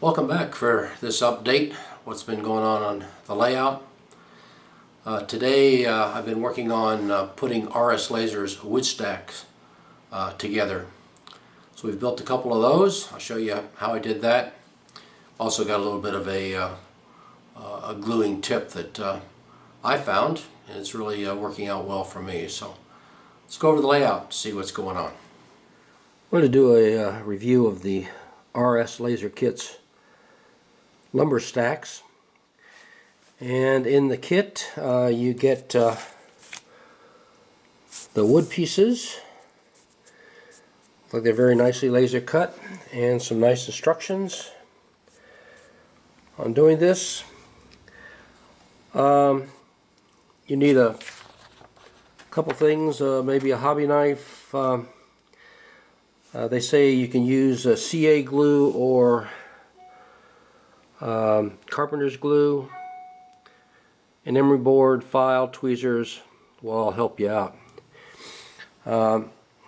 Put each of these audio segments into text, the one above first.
Welcome back for this update, what's been going on the layout. Today I've been working on putting RSLaser's wood stacks together. So we've built a couple of those. I'll show you how I did that. Also got a little bit of a gluing tip that I found, and it's really working out well for me. So let's go over the layout, see what's going on. I'm going to do a review of the RSLaser kit's lumber stacks, and in the kit you get the wood pieces. Look like they're very nicely laser cut, and some nice instructions on doing this. You need a couple things, maybe a hobby knife. They say you can use CA glue or carpenter's glue, an emery board, file, tweezers will all help you out.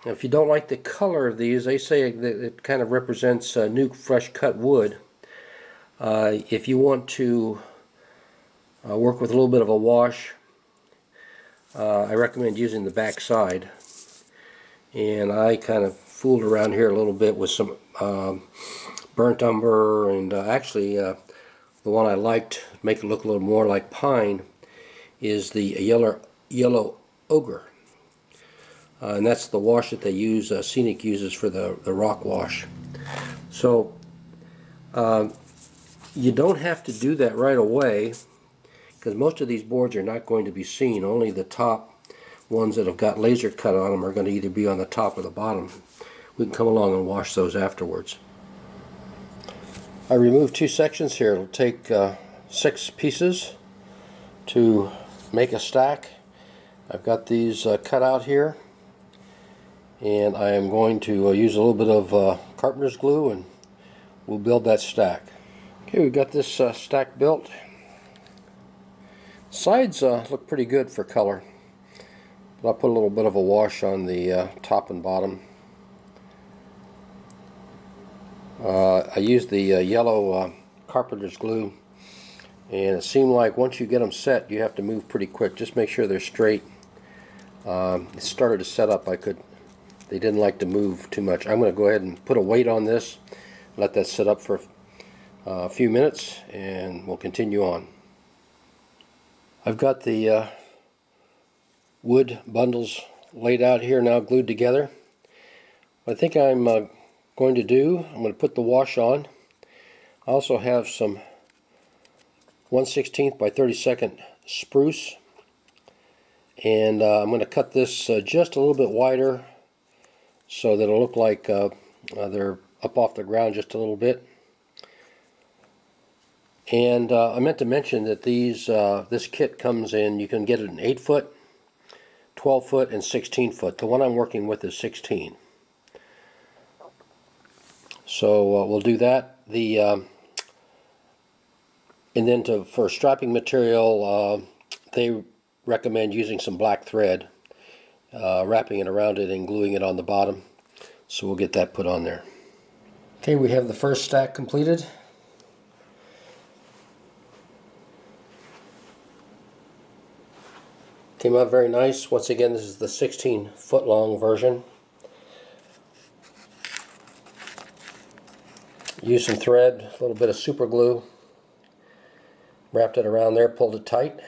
If you don't like the color of these, they say that it kind of represents new fresh cut wood. If you want to work with a little bit of a wash, I recommend using the back side. And I kind of fooled around here a little bit with some burnt umber, and actually the one I liked to make it look a little more like pine is the yellow ochre, and that's the wash that they use. Scenic uses for the rock wash. So you don't have to do that right away, because most of these boards are not going to be seen. Only the top ones that have got laser cut on them are going to either be on the top or the bottom. We can come along and wash those afterwards. I removed two sections here. It'll take 6 pieces to make a stack. I've got these cut out here, and I am going to use a little bit of carpenter's glue, and we'll build that stack. Okay, we've got this stack built. Sides look pretty good for color, but I'll put a little bit of a wash on the top and bottom. I used the yellow carpenter's glue, and it seemed like once you get them set, you have to move pretty quick. Just make sure they're straight. It started to set up. They didn't like to move too much. I'm going to go ahead and put a weight on this, let that sit up for a few minutes, and we'll continue on. I've got the wood bundles laid out here now, glued together. What I think I'm going to do, I'm going to put the wash on. I also have some 1/16 by 32nd spruce, and I'm going to cut this just a little bit wider so that it'll look like they're up off the ground just a little bit. And I meant to mention that this kit comes in, you can get it in 8 foot, 12 foot, and 16 foot. The one I'm working with is 16. So we'll do that. And then for strapping material, they recommend using some black thread, wrapping it around it and gluing it on the bottom. So we'll get that put on there. Okay, we have the first stack completed. Came out very nice. Once again, this is the 16-foot long version. Used some thread, a little bit of super glue, wrapped it around there, pulled it tight,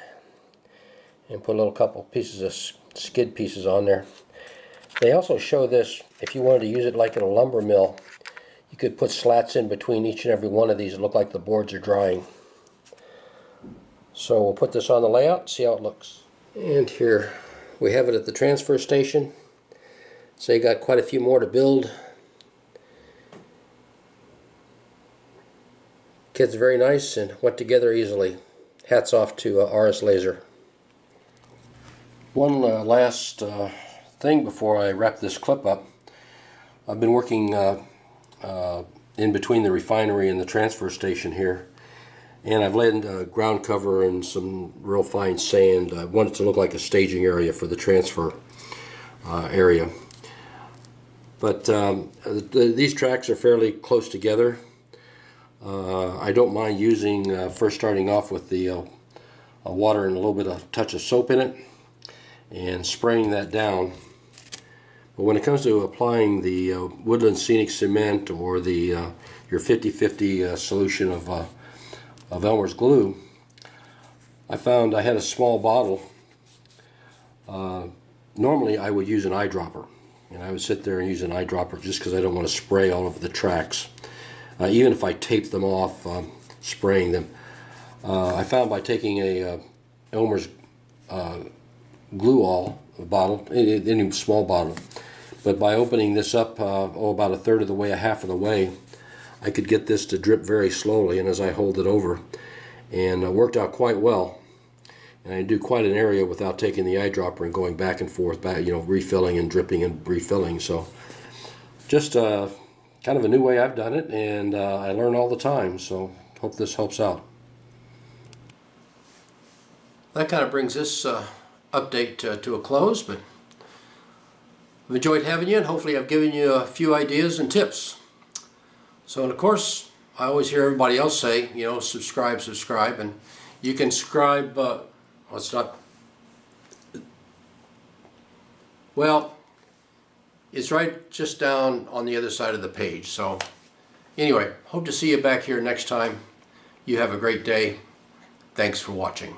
and put a little couple pieces of skid pieces on there. They also show this, if you wanted to use it like in a lumber mill, you could put slats in between each and every one of these and look like the boards are drying. So we'll put this on the layout, see how it looks. And here we have it at the transfer station. So you got quite a few more to build. Kit's very nice and went together easily. Hats off to RSLaser. One last thing before I wrap this clip up. I've been working in between the refinery and the transfer station here, and I've laid ground cover and some real fine sand. I want it to look like a staging area for the transfer area. But these tracks are fairly close together. I don't mind using, first starting off with the water and a little bit of touch of soap in it and spraying that down. But when it comes to applying the Woodland Scenic Cement or the your 50-50 solution of Elmer's glue, I found I had a small bottle. Normally I would use an eyedropper, and I would sit there and use an eyedropper just because I don't want to spray all over the tracks. Even if I tape them off, spraying them. I found by taking a Elmer's glue-all bottle, any small bottle, but by opening this up about a third of the way, a half of the way, I could get this to drip very slowly, and as I hold it over, and it worked out quite well. And I do quite an area without taking the eyedropper and going back and forth, refilling and dripping and refilling. So just kind of a new way I've done it, and I learn all the time, so hope this helps out. That kind of brings this update to a close, but I've enjoyed having you, and hopefully I've given you a few ideas and tips. So, and of course, I always hear everybody else say, subscribe, and you can subscribe, it's right just down on the other side of the page. So anyway, hope to see you back here next time. You have a great day. Thanks for watching.